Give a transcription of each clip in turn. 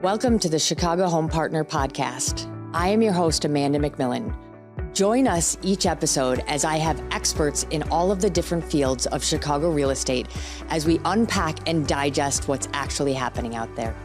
Welcome to the Chicago Home Partner Podcast. I am your host, Amanda McMillan. Join us each episode as I have experts in all of the different fields of Chicago real estate as we unpack and digest what's actually happening out there.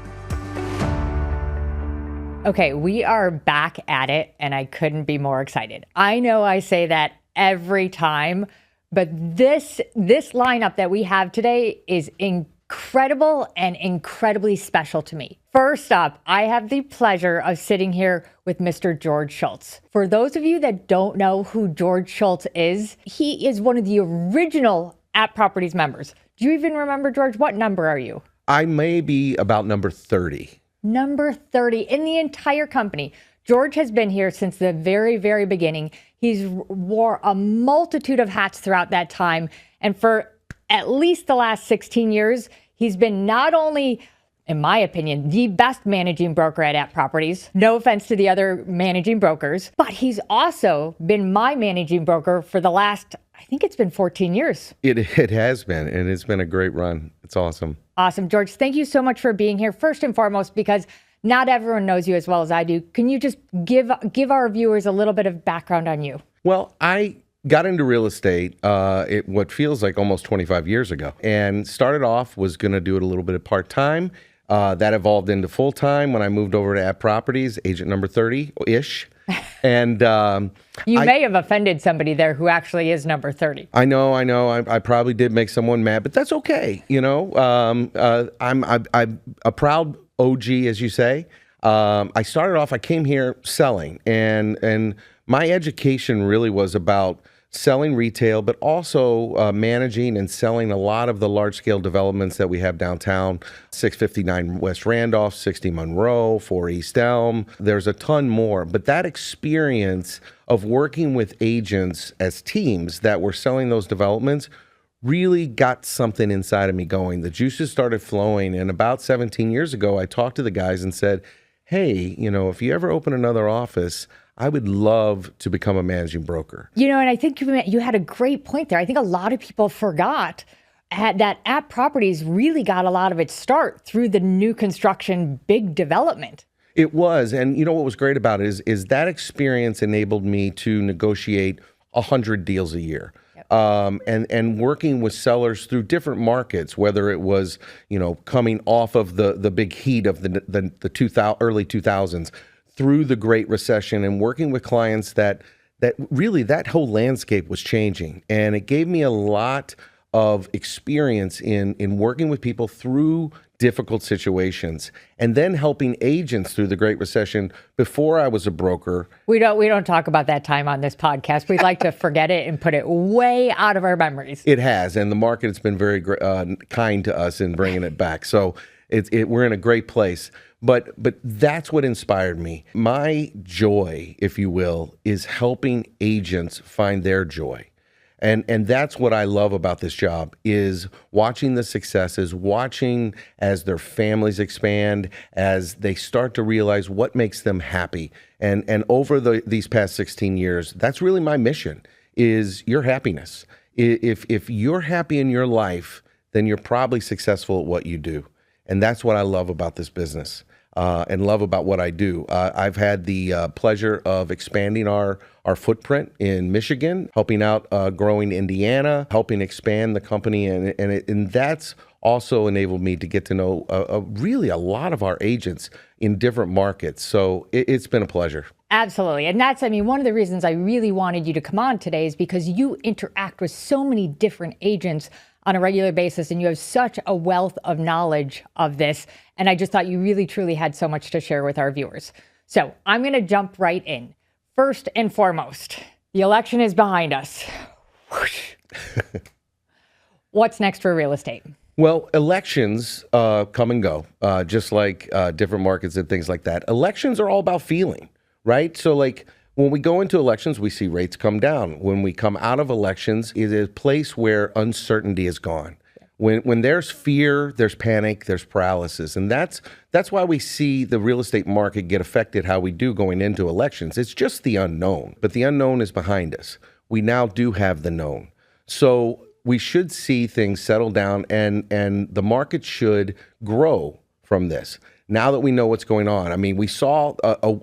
Okay, we are back at it, and I couldn't be more excited. I know I say that every time, but this lineup that we have today is incredible and incredibly special to me. First up, I have the pleasure of sitting here with Mr. George Schultz. For those of you that don't know who George Schultz is, he is one of the original At Properties members. Do you even remember, George? What number are you? I may be about number 30. Number 30 in the entire company. George has been here since the very, very beginning. He's wore a multitude of hats throughout that time. And for at least the last 16 years, he's been not only, in my opinion, the best managing broker at Properties. No offense to the other managing brokers, but he's also been my managing broker for the last, I think it's been 14 years. It has been, and it's been a great run. It's awesome. Awesome. George, thank you so much for being here. First and foremost, because not everyone knows you as well as I do. Can you just give our viewers a little bit of background on you? Well, I got into real estate what feels like almost 25 years ago, and started off, was going to do it a little bit of part-time. That evolved into full-time when I moved over to At Properties, agent number 30-ish. And you may have offended somebody there who actually is number 30. I know. I probably did make someone mad, but that's okay. You know, I'm a proud OG, as you say. I started off, I came here selling, and my education really was about selling retail, but also managing and selling a lot of the large-scale developments that we have downtown, 659 West Randolph, 60 Monroe, 4 East Elm. There's a ton more. But that experience of working with agents as teams that were selling those developments really got something inside of me going. The juices started flowing. And about 17 years ago, I talked to the guys and said, hey, you know, if you ever open another office, I would love to become a managing broker. You know, and I think you had a great point there. I think a lot of people forgot that At Properties really got a lot of its start through the new construction big development. It was. And you know what was great about it is that experience enabled me to negotiate 100 deals a year. Yep. And working with sellers through different markets, whether it was, you know, coming off of the big heat of the early 2000s, through the Great Recession, and working with clients that really that whole landscape was changing. And it gave me a lot of experience in working with people through difficult situations, and then helping agents through the Great Recession before I was a broker. We don't talk about that time on this podcast. We'd like to forget it and put it way out of our memories. It has, and the market has been very kind to us in bringing it back. So we're in a great place. But that's what inspired me. My joy, if you will, is helping agents find their joy. And that's what I love about this job, is watching the successes, watching as their families expand, as they start to realize what makes them happy. And over these past 16 years, that's really my mission, is your happiness. If you're happy in your life, then you're probably successful at what you do. And that's what I love about this business, and love about what I do. I've had the pleasure of expanding our footprint in Michigan, helping out growing Indiana, helping expand the company. And that's also enabled me to get to know really a lot of our agents in different markets. So it's been a pleasure. Absolutely. And that's, one of the reasons I really wanted you to come on today is because you interact with so many different agents on a regular basis, and you have such a wealth of knowledge of this. And I just thought you really, truly had so much to share with our viewers. So I'm going to jump right in. First and foremost, the election is behind us. What's next for real estate? Well, elections come and go, just like different markets and things like that. Elections are all about feeling, right? So like when we go into elections, we see rates come down. When we come out of elections, it is a place where uncertainty is gone. When there's fear, there's panic, there's paralysis. And that's why we see the real estate market get affected how we do going into elections. It's just the unknown, but the unknown is behind us. We now do have the known. So we should see things settle down, and the market should grow from this. Now that we know what's going on, I mean, we saw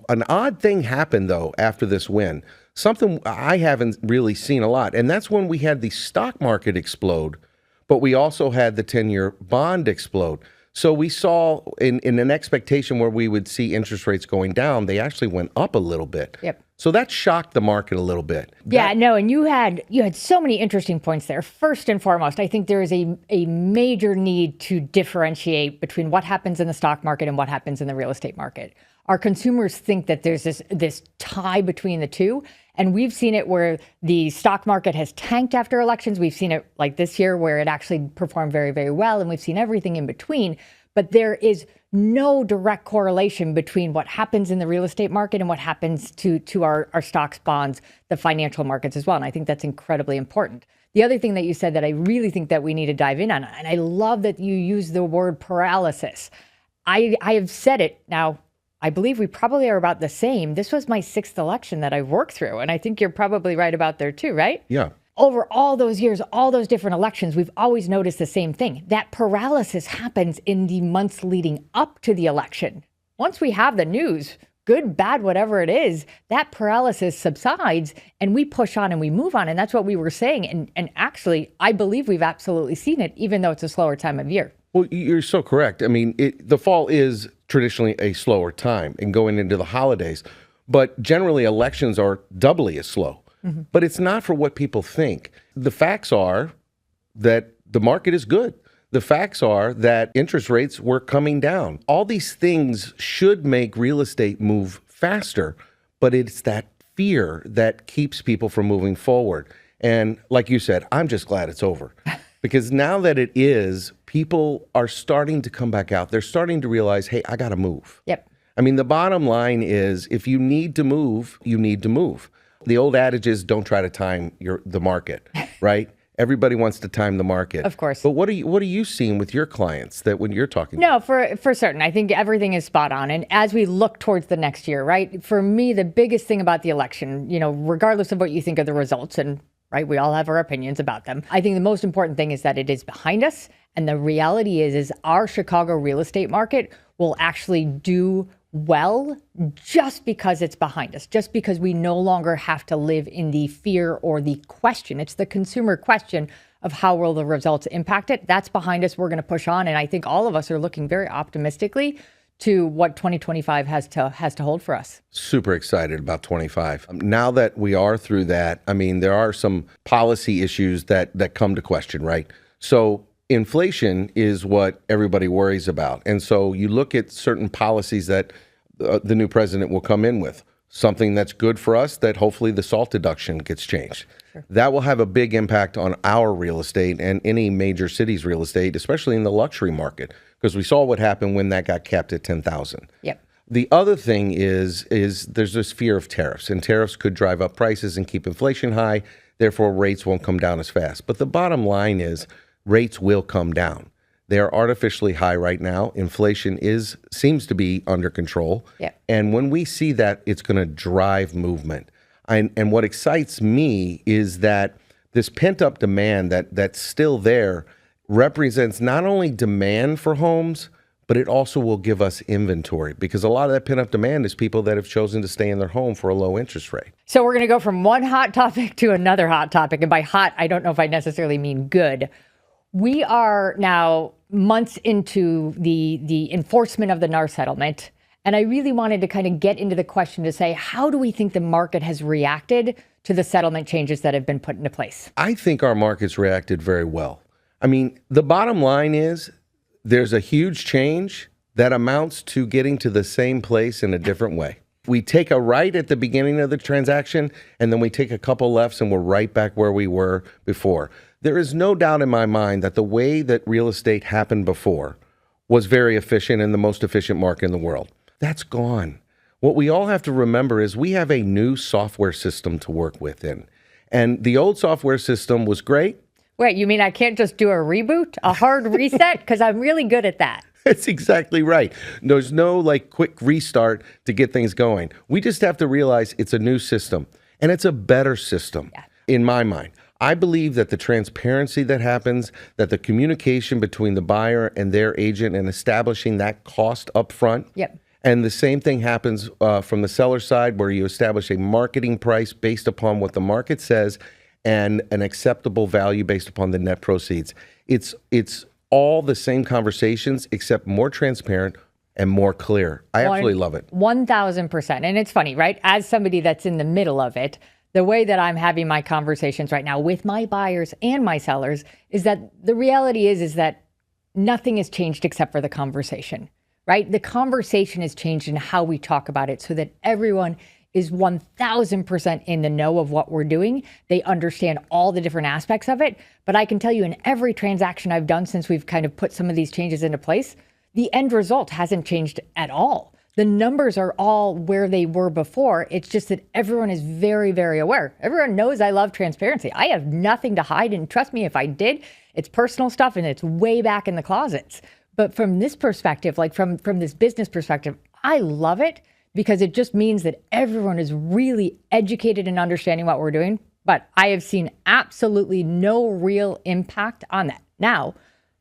an odd thing happen, though, after this win. Something I haven't really seen a lot, and that's when we had the stock market explode, but we also had the 10-year bond explode. So we saw in an expectation where we would see interest rates going down, they actually went up a little bit. Yep. So that shocked the market a little bit. And you had so many interesting points there. First and foremost, I think there is a major need to differentiate between what happens in the stock market and what happens in the real estate market. Our consumers think that there's this tie between the two. And we've seen it where the stock market has tanked after elections. We've seen it like this year where it actually performed very, very well. And we've seen everything in between. But there is no direct correlation between what happens in the real estate market and what happens to our stocks, bonds, the financial markets as well. And I think that's incredibly important. The other thing that you said that I really think that we need to dive in on, and I love that you use the word paralysis. I have said it now. I believe we probably are about the same. This was my 6th election that I've worked through. And I think you're probably right about there too, right? Yeah. Over all those years, all those different elections, we've always noticed the same thing. That paralysis happens in the months leading up to the election. Once we have the news, good, bad, whatever it is, that paralysis subsides and we push on and we move on. And that's what we were saying. And actually, I believe we've absolutely seen it, even though it's a slower time of year. Well, you're so correct. I mean, the fall is traditionally a slower time and going into the holidays, but generally elections are doubly as slow. Mm-hmm. But it's not for what people think. The facts are that the market is good. The facts are that interest rates were coming down. All these things should make real estate move faster, but it's that fear that keeps people from moving forward. And like you said, I'm just glad it's over. Because now that it is, people are starting to come back out. They're starting to realize, hey, I got to move. Yep. I mean, the bottom line is if you need to move, you need to move. The old adage is don't try to time the market, right? Everybody wants to time the market. Of course. But what are you seeing with your clients that when you're talking? No, for certain. I think everything is spot on. And as we look towards the next year, right? For me, the biggest thing about the election, regardless of what you think of the results, and right, we all have our opinions about them. I think the most important thing is that it is behind us. And the reality is our Chicago real estate market will actually do well just because it's behind us, just because we no longer have to live in the fear or the question. It's the consumer question of how will the results impact it. That's behind us. We're going to push on. And I think all of us are looking very optimistically to what 2025 has to hold for us. Super excited about 25. Now that we are through that, I mean, there are some policy issues that come to question, right? So inflation is what everybody worries about. And so you look at certain policies that the new president will come in with, something that's good for us, that hopefully the SALT deduction gets changed. Sure. That will have a big impact on our real estate and any major city's real estate, especially in the luxury market, because we saw what happened when that got capped at 10,000. Yep. The other thing is there's this fear of tariffs, and tariffs could drive up prices and keep inflation high. Therefore, rates won't come down as fast. But the bottom line is rates will come down. They are artificially high right now. Inflation seems to be under control. Yep. And when we see that, it's going to drive movement. And what excites me is that this pent-up demand that's still there represents not only demand for homes, but it also will give us inventory, because a lot of that pent-up demand is people that have chosen to stay in their home for a low interest rate. So we're going to go from one hot topic to another hot topic. And by hot, I don't know if I necessarily mean good. We are now months into the enforcement of the NAR settlement. And I really wanted to kind of get into the question to say, how do we think the market has reacted to the settlement changes that have been put into place? I think our market's reacted very well. I mean, the bottom line is there's a huge change that amounts to getting to the same place in a different way. We take a right at the beginning of the transaction, and then we take a couple lefts, and we're right back where we were before. There is no doubt in my mind that the way that real estate happened before was very efficient and the most efficient market in the world. That's gone. What we all have to remember is we have a new software system to work within. And the old software system was great. Wait, you mean I can't just do a reboot, a hard reset? Because I'm really good at that. That's exactly right. There's no quick restart to get things going. We just have to realize it's a new system, and it's a better system in my mind. I believe that the transparency that happens, that the communication between the buyer and their agent and establishing that cost up front. Yep. And the same thing happens from the seller side, where you establish a marketing price based upon what the market says and an acceptable value based upon the net proceeds. It's all the same conversations, except more transparent and more clear. I absolutely love it. 1,000%. And it's funny, right? As somebody that's in the middle of it, the way that I'm having my conversations right now with my buyers and my sellers is that the reality is that nothing has changed except for the conversation, right? The conversation has changed in how we talk about it so that everyone is 1,000% in the know of what we're doing. They understand all the different aspects of it. But I can tell you, in every transaction I've done since we've kind of put some of these changes into place, the end result hasn't changed at all. The numbers are all where they were before. It's just that everyone is very, very aware. Everyone knows I love transparency. I have nothing to hide. And trust me, if I did, it's personal stuff and it's way back in the closets. But from this perspective, like from this business perspective, I love it because it just means that everyone is really educated and understanding what we're doing. But I have seen absolutely no real impact on that. Now,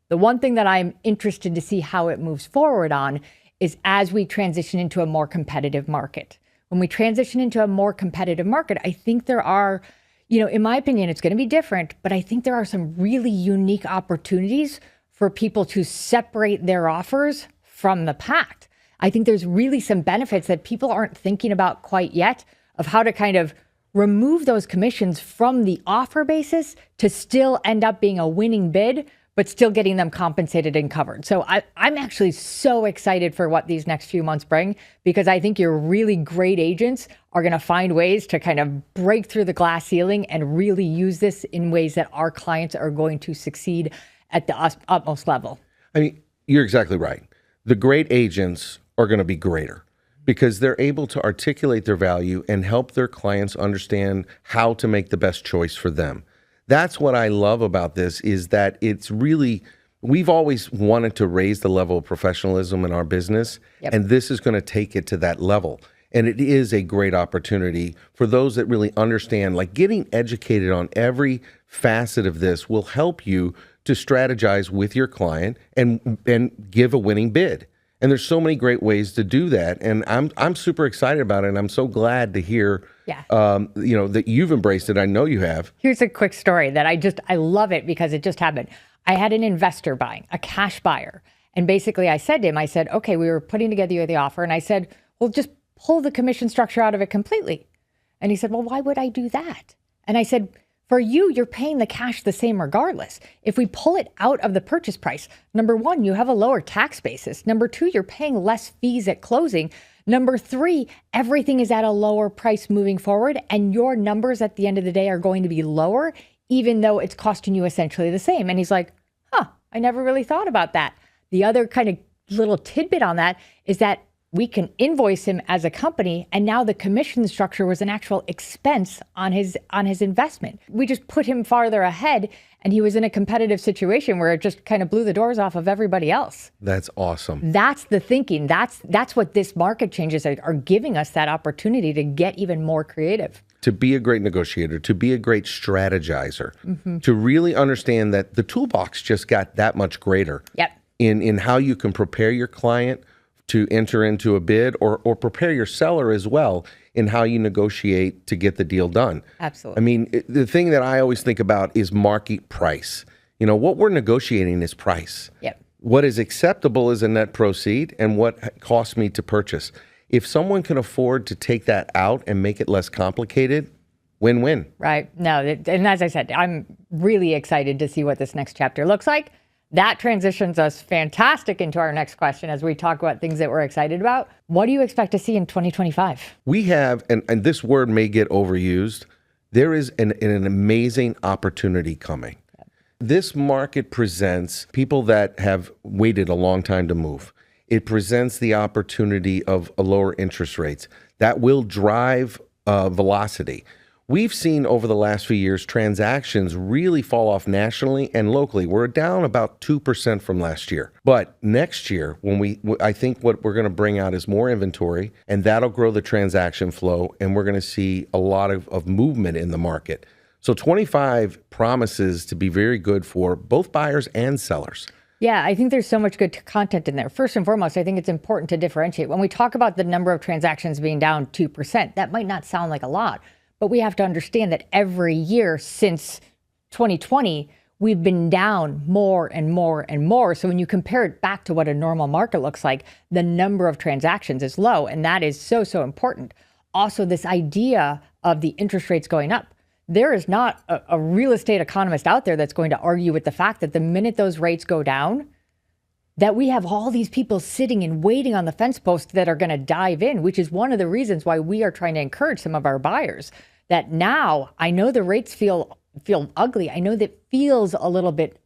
the one thing that I'm interested to see how it moves forward on is as we transition into a more competitive market. When we transition into a more competitive market, I think there are, in my opinion, it's going to be different, but I think there are some really unique opportunities for people to separate their offers from the pack. I think there's really some benefits that people aren't thinking about quite yet of how to kind of remove those commissions from the offer basis to still end up being a winning bid, but still getting them compensated and covered. So I'm actually so excited for what these next few months bring, because I think your really great agents are going to find ways to kind of break through the glass ceiling and really use this in ways that our clients are going to succeed at the utmost level. I mean, you're exactly right. The great agents are going to be greater because they're able to articulate their value and help their clients understand how to make the best choice for them. That's what I love about this, is that it's really, we've always wanted to raise the level of professionalism in our business, and this is going to take it to that level. And it is a great opportunity for those that really understand, like getting educated on every facet of this will help you to strategize with your client and give a winning bid. And there's so many great ways to do that. And I'm super excited about it. And I'm so glad to hear, that you've embraced it. I know you have. Here's a quick story that I love it because it just happened. I had an investor buying, a cash buyer. And basically I said to him, okay, we were putting together the offer. And I said, well, just pull the commission structure out of it completely. And he said, well, why would I do that? And I said, for you, you're paying the cash the same regardless. If we pull it out of the purchase price, number one, you have a lower tax basis. Number two, you're paying less fees at closing. Number three, everything is at a lower price moving forward, and your numbers at the end of the day are going to be lower, even though it's costing you essentially the same. And he's like, I never really thought about that. The other kind of little tidbit on that is that we can invoice him as a company, and now the commission structure was an actual expense on his investment. We just put him farther ahead, and he was in a competitive situation where it just kind of blew the doors off of everybody else. That's awesome. That's the thinking. That's what this market changes are giving us, that opportunity to get even more creative. To be a great negotiator, to be a great strategizer, to really understand that the toolbox just got that much greater in how you can prepare your client to enter into a bid, or prepare your seller as well in how you negotiate to get the deal done. Absolutely. I mean, the thing that I always think about is market price. What we're negotiating is price. What is acceptable is a net proceed, and what costs me to purchase. If someone can afford to take that out and make it less complicated, win-win. Right. No, and as I said, I'm really excited to see what this next chapter looks like. That transitions us fantastic into our next question as we talk about things that we're excited about. What do you expect to see in 2025? We have, and this word may get overused, there is an amazing opportunity coming. This market presents people that have waited a long time to move. It presents the opportunity of lower interest rates that will drive velocity. We've seen over the last few years transactions really fall off nationally and locally. We're down about 2% from last year. But next year, I think what we're going to bring out is more inventory, and that'll grow the transaction flow, and we're going to see a lot of movement in the market. So 25 promises to be very good for both buyers and sellers. Yeah, I think there's so much good content in there. First and foremost, I think it's important to differentiate. When we talk about the number of transactions being down 2%, that might not sound like a lot, but we have to understand that every year since 2020, we've been down more and more and more. So when you compare it back to what a normal market looks like, the number of transactions is low, and that is so, so important. Also, this idea of the interest rates going up. There is not a real estate economist out there that's going to argue with the fact that the minute those rates go down, that we have all these people sitting and waiting on the fence post that are going to dive in, which is one of the reasons why we are trying to encourage some of our buyers that now I know the rates feel ugly. I know that feels a little bit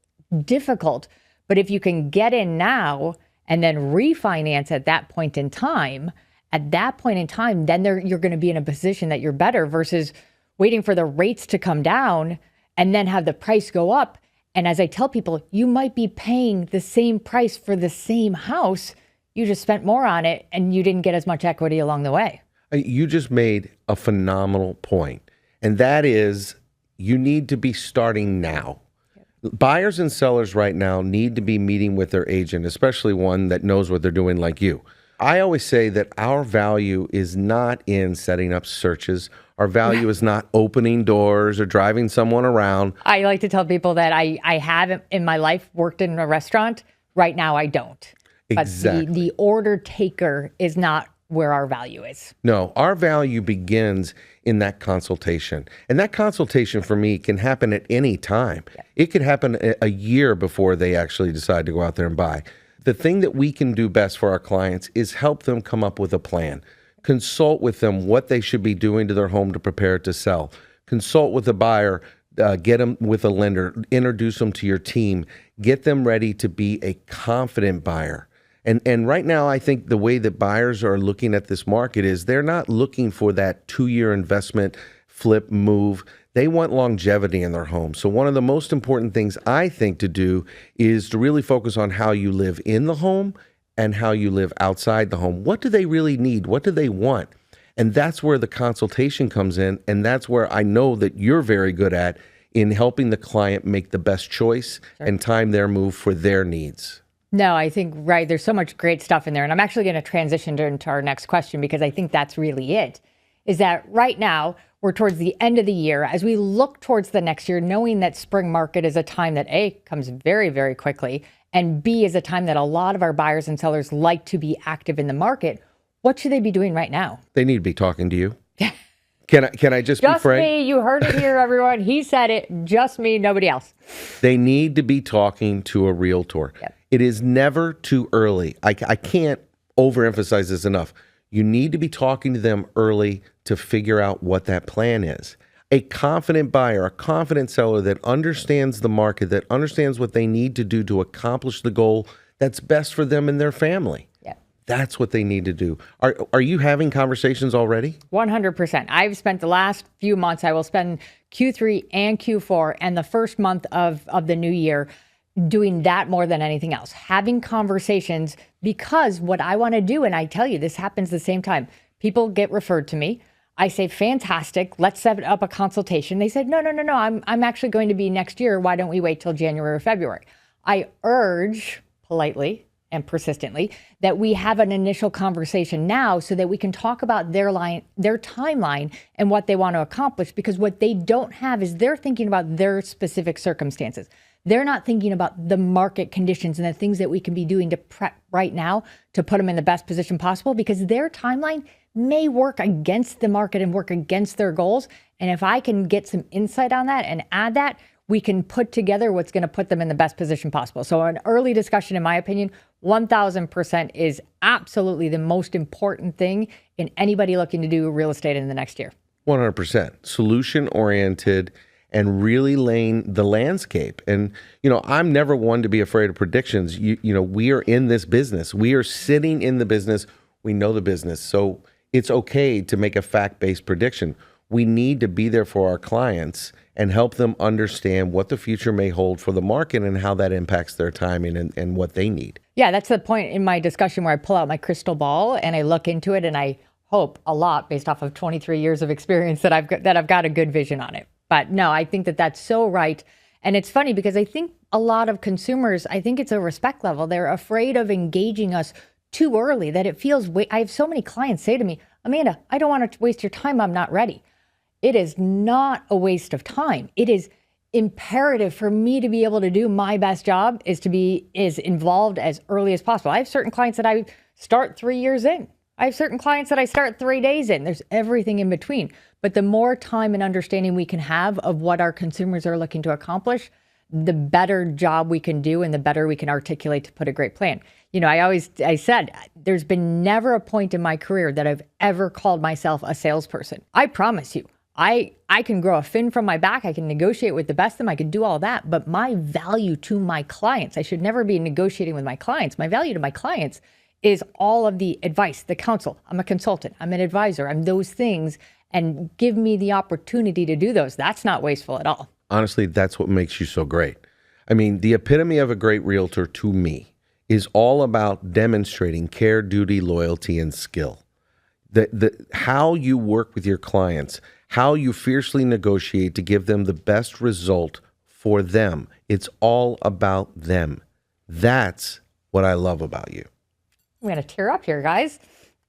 difficult, but if you can get in now and then refinance at that point in time, then you're going to be in a position that you're better versus waiting for the rates to come down and then have the price go up. And as I tell people, you might be paying the same price for the same house. You just spent more on it and you didn't get as much equity along the way. You just made a phenomenal point. And that is, you need to be starting now. Buyers and sellers right now need to be meeting with their agent, especially one that knows what they're doing like you. I always say that our value is not in setting up searches. Our value is not opening doors or driving someone around. I like to tell people that I have in my life worked in a restaurant. Right now, I don't. Exactly. But the order taker is not where our value is. No, our value begins in that consultation. And that consultation for me can happen at any time. Yeah. It could happen a year before they actually decide to go out there and buy. The thing that we can do best for our clients is help them come up with a plan. Consult with them what they should be doing to their home to prepare it to sell. Consult with the buyer, get them with a lender, introduce them to your team, get them ready to be a confident buyer. And right now, I think the way that buyers are looking at this market is they're not looking for that 2-year investment flip move. They want longevity in their home. So one of the most important things I think to do is to really focus on how you live in the home and how you live outside the home. What do they really need? What do they want? And that's where the consultation comes in. And that's where I know that you're very good at in helping the client make the best choice and time their move for their needs. No, I think, right, there's so much great stuff in there. And I'm actually going to transition into our next question because I think that's really it, is that right now we're towards the end of the year. As we look towards the next year, knowing that spring market is a time that A, comes very, very quickly, and B, is a time that a lot of our buyers and sellers like to be active in the market, what should they be doing right now? They need to be talking to you. Can I just be frank? Just me. You heard it here, everyone. He said it. Just me, nobody else. They need to be talking to a realtor. Yep. It is never too early. I can't overemphasize this enough. You need to be talking to them early to figure out what that plan is. A confident buyer, a confident seller that understands the market, that understands what they need to do to accomplish the goal that's best for them and their family. That's what they need to do. Are you having conversations already? 100%. I've spent the last few months, I will spend Q3 and Q4 and the first month of the new year doing that more than anything else. Having conversations, because what I want to do, and I tell you, this happens the same time. People get referred to me. I say, fantastic, let's set up a consultation. They said, no, I'm actually going to be next year. Why don't we wait till January or February? I urge politely and persistently that we have an initial conversation now so that we can talk about their timeline and what they want to accomplish, because what they don't have is they're thinking about their specific circumstances. They're not thinking about the market conditions and the things that we can be doing to prep right now to put them in the best position possible, because their timeline may work against the market and work against their goals. And if I can get some insight on that and add that, we can put together what's going to put them in the best position possible. So an early discussion, in my opinion, 1000% is absolutely the most important thing in anybody looking to do real estate in the next year. 100%. Solution oriented and really laying the landscape. And, I'm never one to be afraid of predictions. We are in this business. We are sitting in the business. We know the business. So it's okay to make a fact-based prediction. We need to be there for our clients and help them understand what the future may hold for the market and how that impacts their timing and what they need. Yeah, that's the point in my discussion where I pull out my crystal ball and I look into it, and I hope a lot, based off of 23 years of experience, that I've got a good vision on it. But no, I think that that's so right. And it's funny because I think a lot of consumers, I think it's a respect level. They're afraid of engaging us too early, that it feels, I have so many clients say to me, Amanda, I don't want to waste your time. I'm not ready. It is not a waste of time. It is imperative for me to be able to do my best job is to be as involved as early as possible. I have certain clients that I start 3 years in. I have certain clients that I start 3 days in. There's everything in between. But the more time and understanding we can have of what our consumers are looking to accomplish, the better job we can do and the better we can articulate to put a great plan. You know, I said, there's been never a point in my career that I've ever called myself a salesperson. I promise you, I can grow a fin from my back. I can negotiate with the best of them. I can do all that. But my value to my clients, I should never be negotiating with my clients. My value to my clients is all of the advice, the counsel. I'm a consultant. I'm an advisor. I'm those things. And give me the opportunity to do those. That's not wasteful at all. Honestly, that's what makes you so great. I mean, the epitome of a great realtor to me is all about demonstrating care, duty, loyalty, and skill. How you work with your clients, how you fiercely negotiate to give them the best result for them. It's all about them. That's what I love about you. I'm going to tear up here, guys.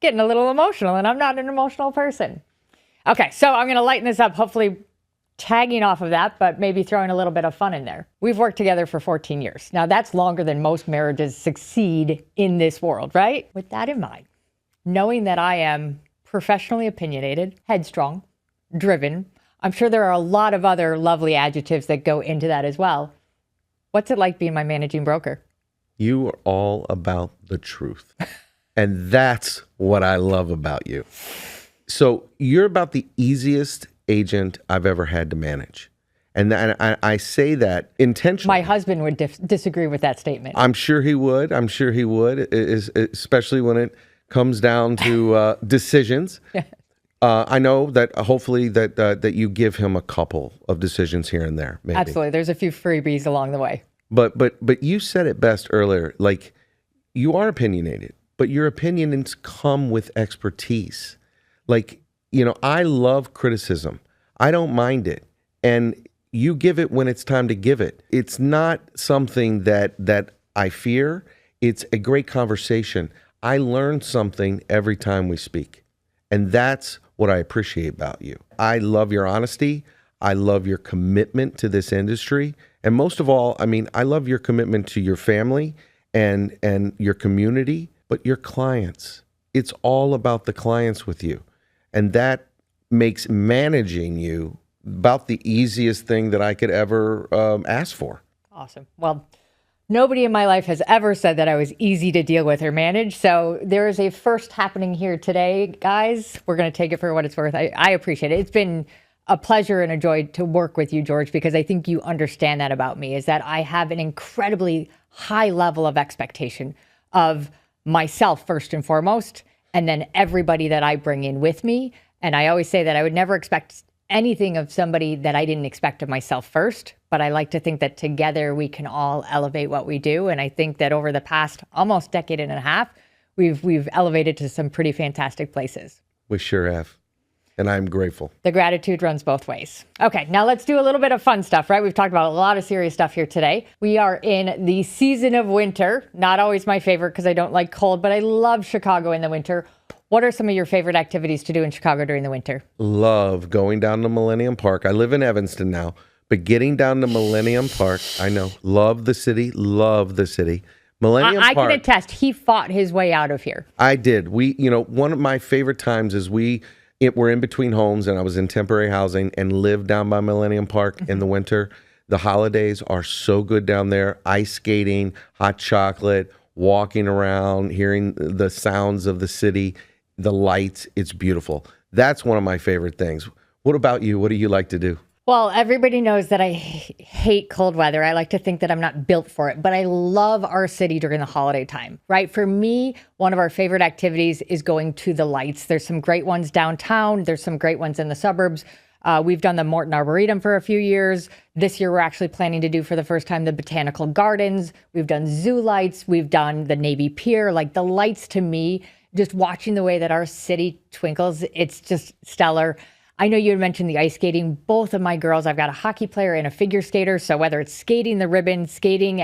Getting a little emotional, and I'm not an emotional person. Okay, so I'm going to lighten this up, hopefully tagging off of that, but maybe throwing a little bit of fun in there. We've worked together for 14 years. Now, that's longer than most marriages succeed in this world, right? With that in mind, knowing that I am professionally opinionated, headstrong, driven, I'm sure there are a lot of other lovely adjectives that go into that as well. What's it like being my managing broker? You are all about the truth. And that's what I love about you. So you're about the easiest agent I've ever had to manage. And I say that intentionally. My husband would disagree with that statement. I'm sure he would. Especially when it comes down to decisions. I know that hopefully that you give him a couple of decisions here and there. Maybe. Absolutely. There's a few freebies along the way. But you said it best earlier. Like, you are opinionated, but your opinions come with expertise. Like, you know, I love criticism. I don't mind it. And you give it when it's time to give it. It's not something that I fear. It's a great conversation. I learn something every time we speak. And that's what I appreciate about you. I love your honesty. I love your commitment to this industry. And most of all, I mean, I love your commitment to your family and your community, but your clients. It's all about the clients with you. And that makes managing you about the easiest thing that I could ever ask for. Awesome. Well, nobody in my life has ever said that I was easy to deal with or manage. So there is a first happening here today, guys. We're going to take it for what it's worth. I appreciate it. It's been a pleasure and a joy to work with you, George, because I think you understand that about me, is that I have an incredibly high level of expectation of myself first and foremost, and then everybody that I bring in with me. And I always say that I would never expect anything of somebody that I didn't expect of myself first, but I like to think that together we can all elevate what we do. And I think that over the past almost decade and a half, we've elevated to some pretty fantastic places. We sure have. And I'm grateful. The gratitude runs both ways. Okay, now let's do a little bit of fun stuff, right? We've talked about a lot of serious stuff here today. We are in the season of winter. Not always my favorite because I don't like cold, but I love Chicago in the winter. What are some of your favorite activities to do in Chicago during the winter? Love going down to Millennium Park. I live in Evanston now, but getting down to Millennium Park, I know, love the city. Millennium I Park. can attest, he fought his way out of here. I did. One of my favorite times is we're in between homes, and I was in temporary housing and lived down by Millennium Park in the winter. The holidays are so good down there. Ice skating, hot chocolate, walking around, hearing the sounds of the city, the lights. It's beautiful. That's one of my favorite things. What about you? What do you like to do? Well, everybody knows that I hate cold weather. I like to think that I'm not built for it, but I love our city during the holiday time, right? For me, one of our favorite activities is going to the lights. There's some great ones downtown. There's some great ones in the suburbs. We've done the Morton Arboretum for a few years. This year, we're actually planning to do for the first time the Botanical Gardens. We've done zoo lights. We've done the Navy Pier. Like, the lights, to me, just watching the way that our city twinkles, it's just stellar. I know you had mentioned the ice skating. Both of my girls, I've got a hockey player and a figure skater. So whether it's skating the ribbon, skating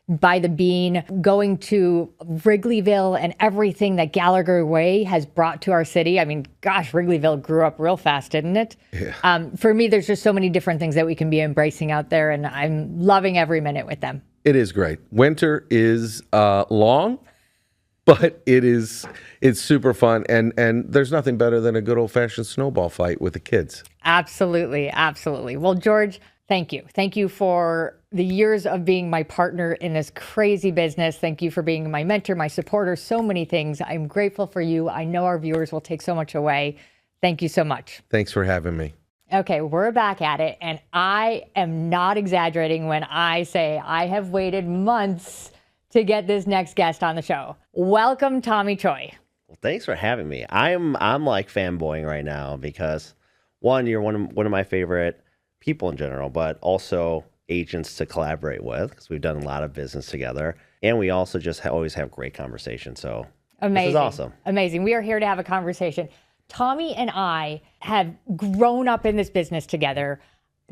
by the bean, going to Wrigleyville and everything that Gallagher Way has brought to our city. I mean, gosh, Wrigleyville grew up real fast, didn't it? Yeah. For me, there's just so many different things that we can be embracing out there, and I'm loving every minute with them. It is great. Winter is long, but it's super fun, and there's nothing better than a good old-fashioned snowball fight with the kids. Absolutely, absolutely. Well, George, thank you. Thank you for the years of being my partner in this crazy business. Thank you for being my mentor, my supporter, so many things. I'm grateful for you. I know our viewers will take so much away. Thank you so much. Thanks for having me. Okay, we're back at it, and I am not exaggerating when I say I have waited months to get this next guest on the show. Welcome, Tommy Choi. Well, thanks for having me. I'm like fanboying right now because, one, you're one of my favorite people in general, but also agents to collaborate with because we've done a lot of business together, and we also just always have great conversations. So amazing. This is awesome. Amazing. We are here to have a conversation. Tommy and I have grown up in this business together.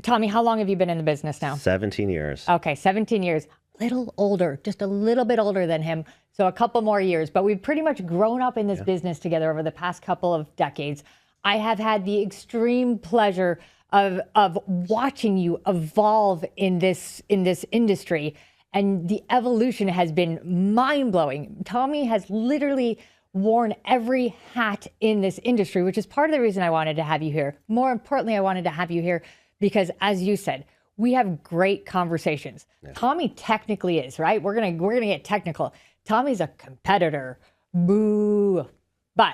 Tommy, how long have you been in the business now? 17 years. Okay, 17 years. Little older, just a little bit older than him. So a couple more years, but we've pretty much grown up in this business together over the past couple of decades. I have had the extreme pleasure of watching you evolve in this industry, and the evolution has been mind-blowing. Tommy has literally worn every hat in this industry, which is part of the reason I wanted to have you here. More importantly, I wanted to have you here because, as you said, we have great conversations. Yeah. Tommy technically is, right? We're gonna get technical. Tommy's a competitor. Boo. But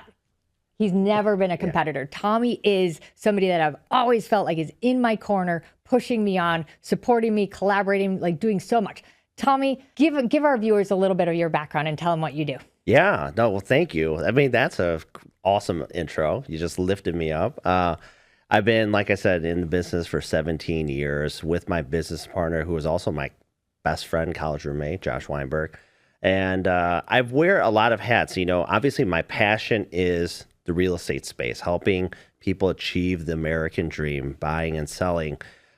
he's never been a competitor. Yeah. Tommy is somebody that I've always felt like is in my corner, pushing me on, supporting me, collaborating, like doing so much. Tommy, give our viewers a little bit of your background and tell them what you do. Yeah, no, well, thank you. I mean, that's a awesome intro. You just lifted me up. I've been, like I said, in the business for 17 years with my business partner, who is also my best friend, college roommate, Josh Weinberg. And I wear a lot of hats. You know, obviously my passion is the real estate space, helping people achieve the American dream, buying and selling.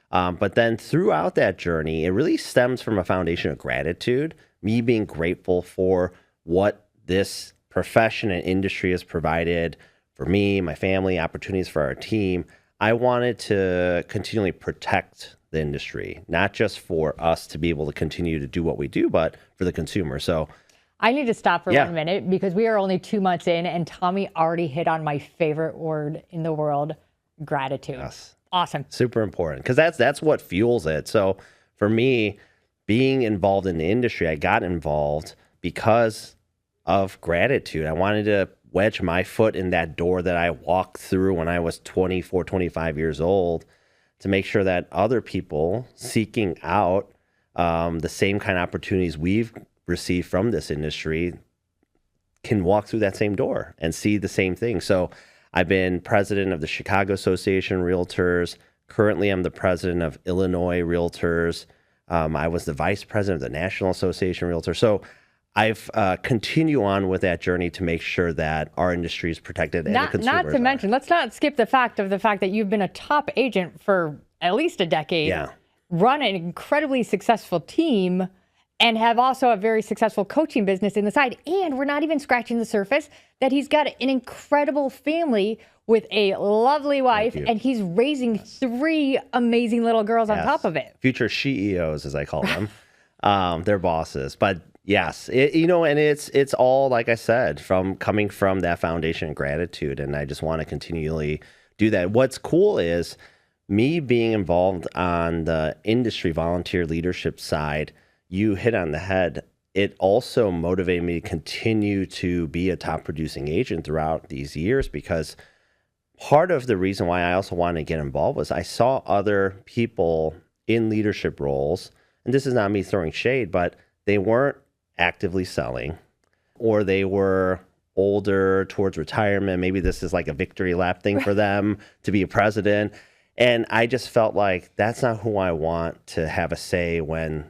But then throughout that journey, it really stems from a foundation of gratitude, me being grateful for what this profession and industry has provided for me, my family, opportunities for our team. I wanted to continually protect the industry, not just for us to be able to continue to do what we do, but for the consumer. So I need to stop for 1 minute because we are only 2 months in and Tommy already hit on my favorite word in the world, gratitude. Yes. Awesome. Super important because that's what fuels it. So for me, being involved in the industry, I got involved because of gratitude. I wanted to wedge my foot in that door that I walked through when I was 24, 25 years old to make sure that other people seeking out the same kind of opportunities we've received from this industry can walk through that same door and see the same thing. So I've been president of the Chicago Association of Realtors. Currently, I'm the president of Illinois Realtors. I was the vice president of the National Association of Realtors. So I've continue on with that journey to make sure that our industry is protected and the consumers Not to mention, let's not skip the fact that you've been a top agent for at least a decade, run an incredibly successful team, and have also a very successful coaching business in the side. And we're not even scratching the surface that he's got an incredible family with a lovely wife, and he's raising 3 amazing little girls on top of it. Future CEOs, as I call them. They're bosses. But yes, and it's all, like I said, coming from that foundation of gratitude. And I just want to continually do that. What's cool is me being involved on the industry volunteer leadership side. You hit on the head. It also motivated me to continue to be a top producing agent throughout these years, because part of the reason why I also wanted to get involved was I saw other people in leadership roles, and this is not me throwing shade, but they weren't actively selling, or they were older towards retirement. Maybe this is like a victory lap thing for them to be a president. And I just felt like that's not who I want to have a say when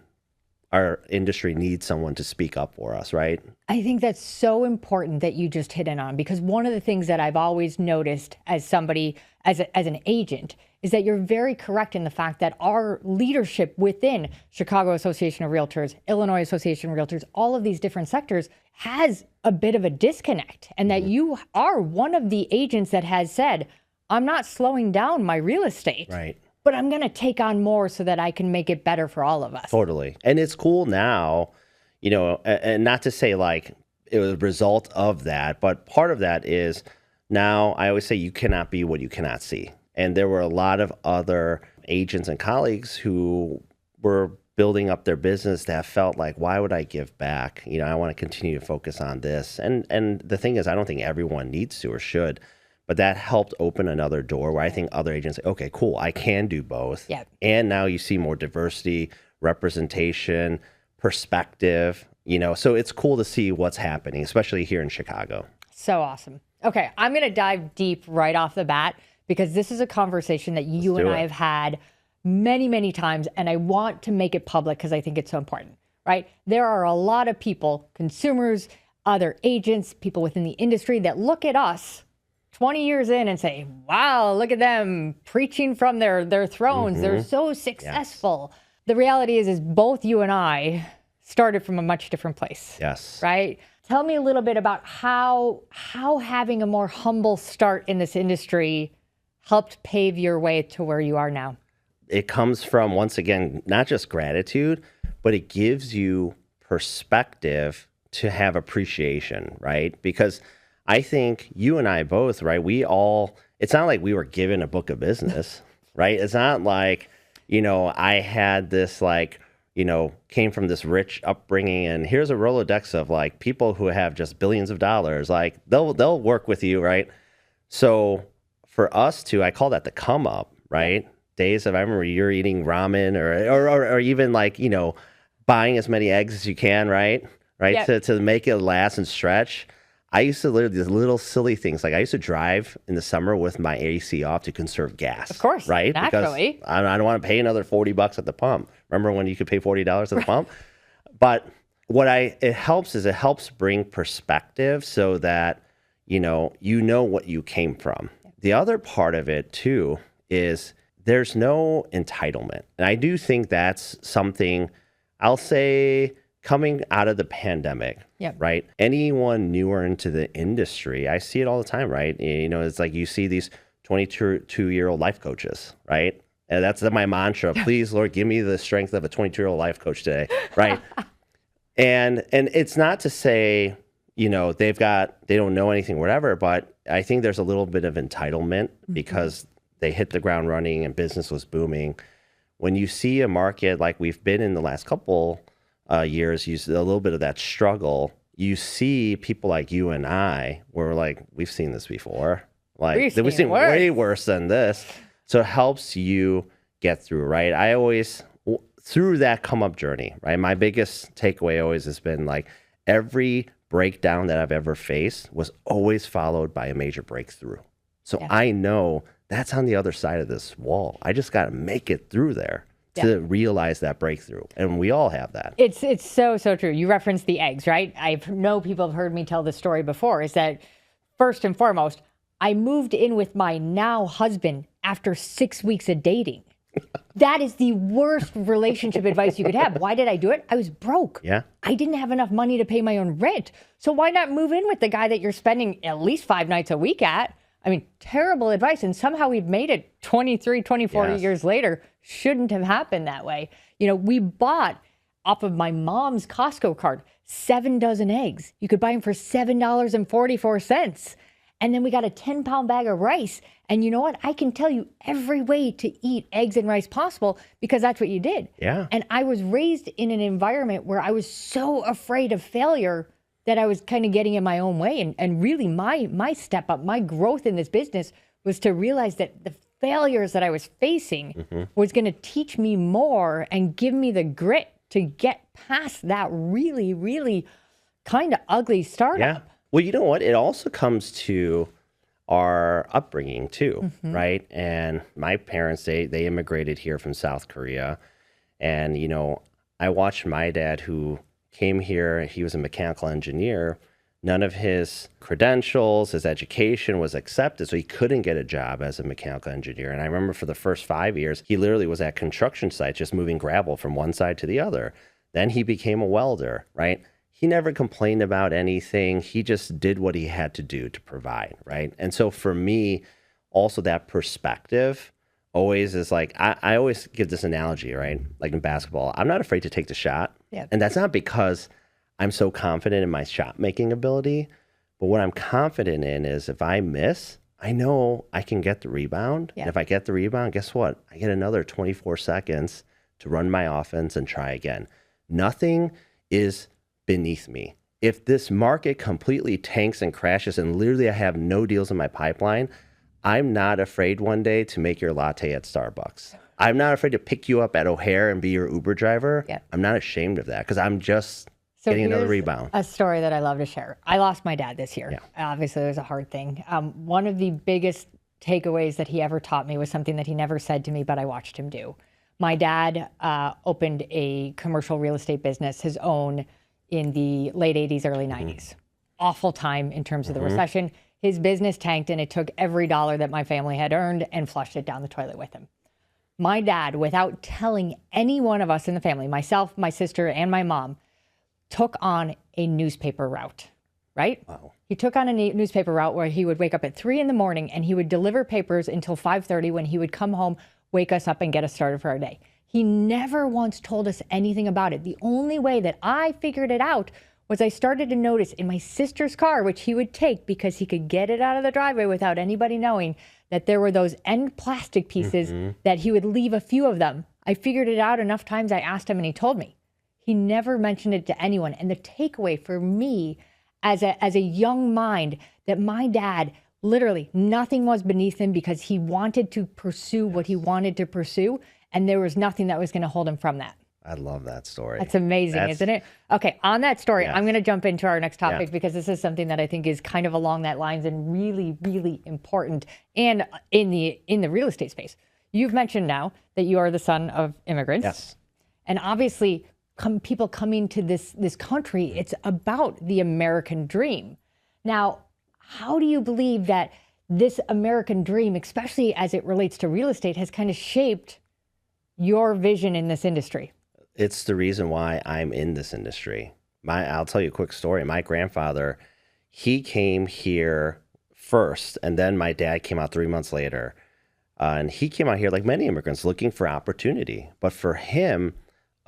our industry needs someone to speak up for us, right? I think that's so important that you just hit in on, because one of the things that I've always noticed as somebody, as an agent, is that you're very correct in the fact that our leadership within Chicago Association of Realtors, Illinois Association of Realtors, all of these different sectors has a bit of a disconnect, and that you are one of the agents that has said, I'm not slowing down my real estate. Right. But I'm going to take on more so that I can make it better for all of us. Totally. And it's cool now, you know, and not to say like it was a result of that, but part of that is now I always say you cannot be what you cannot see. And there were a lot of other agents and colleagues who were building up their business that felt like, why would I give back? You know, I want to continue to focus on this. And the thing is, I don't think everyone needs to or should. But that helped open another door where I think other agents say, okay, cool, I can do both. Yep. And now you see more diversity, representation, perspective, you know, so it's cool to see what's happening, especially here in Chicago. So awesome. Okay, I'm going to dive deep right off the bat, because this is a conversation that you and I have had many, many times, and I want to make it public because I think it's so important, right? There are a lot of people, consumers, other agents, people within the industry that look at us 20 years in and say, wow, look at them preaching from their thrones. They're so successful. Yes. The reality is both you and I started from a much different place. Yes. Right? Tell me a little bit about how having a more humble start in this industry helped pave your way to where you are now. It comes from, once again, not just gratitude, but it gives you perspective to have appreciation, right? Because I think you and I both, right? It's not like we were given a book of business, right? It's not like, you know, I had this like, you know, came from this rich upbringing and here's a Rolodex of like people who have just billions of dollars, like they'll work with you, right? So for us to, I call that the come up, right? Days of, I remember you're eating ramen or even like, you know, buying as many eggs as you can, right? Right. Yep. To make it last and stretch. I used to literally these little silly things. Like I used to drive in the summer with my AC off to conserve gas. Of course. Right. Naturally. Because I don't want to pay another $40 at the pump. Remember when you could pay $40 at the pump? But it helps bring perspective so that, you know what you came from. The other part of it too is there's no entitlement. And I do think that's something I'll say coming out of the pandemic, yep. Right? Anyone newer into the industry, I see it all the time, right? You know, it's like you see these 22-year-old life coaches, right? And that's my mantra. Please, Lord, give me the strength of a 22-year-old life coach today, right? and it's not to say, you know, they don't know anything, whatever, but I think there's a little bit of entitlement because they hit the ground running and business was booming. When you see a market like we've been in the last couple years, you see a little bit of that struggle. You see people like you and I, where we're like, we've seen this before. Like we've seen way worse than this. So it helps you get through, right? I always, through that come up journey, right? My biggest takeaway always has been like every breakdown that I've ever faced was always followed by a major breakthrough. So yeah. I know that's on the other side of this wall. I just got to make it through there. To realize that breakthrough. And we all have that. It's so true. You referenced the eggs, right? I know people have heard me tell this story before, is that first and foremost, I moved in with my now husband after 6 weeks of dating. That is the worst relationship advice you could have. Why did I do it? I was broke. Yeah. I didn't have enough money to pay my own rent. So why not move in with the guy that you're spending at least 5 nights a week at? I mean, terrible advice. And somehow we've made it 23, 24 years later. Shouldn't have happened that way. You know, we bought off of my mom's Costco card 7 dozen eggs. You could buy them for $7.44. And then we got a 10-pound bag of rice. And you know what? I can tell you every way to eat eggs and rice possible because that's what you did. Yeah. And I was raised in an environment where I was so afraid of failure that I was kind of getting in my own way. And really my step up, my growth in this business was to realize that the failures that I was facing was going to teach me more and give me the grit to get past that really, really kind of ugly startup. Yeah. Well, you know what? It also comes to our upbringing too, right? And my parents, they immigrated here from South Korea. And, you know, I watched my dad, who came here, he was a mechanical engineer. None of his credentials, his education was accepted, so he couldn't get a job as a mechanical engineer. And I remember for the first 5 years, he literally was at construction sites just moving gravel from one side to the other. Then he became a welder, right? He never complained about anything. He just did what he had to do to provide, right? And so for me, also that perspective always is like, I always give this analogy, right? Like in basketball, I'm not afraid to take the shot. Yeah. And that's not because I'm so confident in my shot making ability, but what I'm confident in is if I miss, I know I can get the rebound. Yeah. And if I get the rebound, guess what? I get another 24 seconds to run my offense and try again. Nothing is beneath me. If this market completely tanks and crashes and literally I have no deals in my pipeline, I'm not afraid one day to make your latte at Starbucks. I'm not afraid to pick you up at O'Hare and be your Uber driver. Yeah. I'm not ashamed of that because I'm just getting another here's rebound. A story that I love to share. I lost my dad this year. Yeah. Obviously, it was a hard thing. One of the biggest takeaways that he ever taught me was something that he never said to me, but I watched him do. My dad opened a commercial real estate business, his own, in the late 80s, early 90s. Awful time in terms of the recession. His business tanked, and it took every dollar that my family had earned and flushed it down the toilet with him. My dad, without telling any one of us in the family, myself, my sister, and my mom, took on a newspaper route, right? Wow. He took on a newspaper route where he would wake up at 3 a.m. and he would deliver papers until 5:30 when he would come home, wake us up, and get us started for our day. He never once told us anything about it. The only way that I figured it out was I started to notice in my sister's car, which he would take because he could get it out of the driveway without anybody knowing, that there were those end plastic pieces that he would leave a few of them. I figured it out enough times. I asked him and he told me. He never mentioned it to anyone. And the takeaway for me as a young mind, that my dad, literally nothing was beneath him because he wanted to pursue what he wanted to pursue. And there was nothing that was going to hold him from that. I love that story. That's amazing, isn't it? Okay, on that story, Yes. I'm going to jump into our next topic Yeah. because this is something that I think is kind of along that lines and really, really important, and in the real estate space. You've mentioned now that you are the son of immigrants. Yes. And obviously, people coming to this country, it's about the American dream. Now, how do you believe that this American dream, especially as it relates to real estate, has kind of shaped your vision in this industry? It's the reason why I'm in this industry. I'll tell you a quick story. My grandfather, he came here first, and then my dad came out 3 months later. And he came out here like many immigrants looking for opportunity. But for him,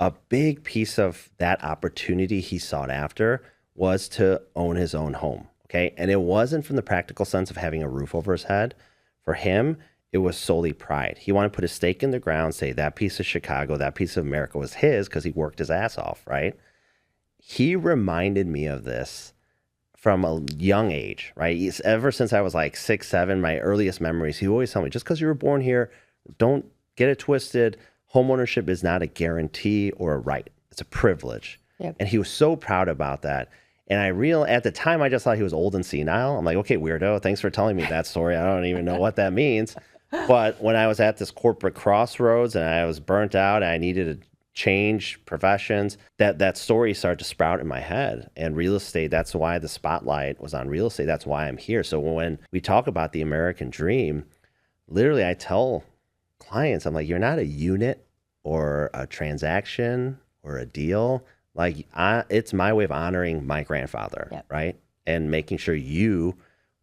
a big piece of that opportunity he sought after was to own his own home. Okay. And it wasn't from the practical sense of having a roof over his head. For him, it was solely pride. He wanted to put a stake in the ground, say that piece of Chicago, that piece of America was his because he worked his ass off, right? He reminded me of this from a young age, right? Ever since I was like 6, 7, my earliest memories, he always told me, just because you were born here, don't get it twisted. Homeownership is not a guarantee or a right. It's a privilege. Yep. And he was so proud about that. And at the time, I just thought he was old and senile. I'm like, okay, weirdo, thanks for telling me that story. I don't even know what that means. But when I was at this corporate crossroads and I was burnt out and I needed to change professions, that story started to sprout in my head. And real estate, that's why the spotlight was on real estate. That's why I'm here. So when we talk about the American dream, literally I tell clients, I'm like, you're not a unit or a transaction or a deal. Like it's my way of honoring my grandfather, Yep. right? And making sure you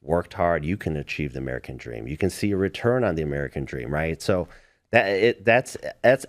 worked hard, you can achieve the American dream. You can see a return on the American dream, right? So that's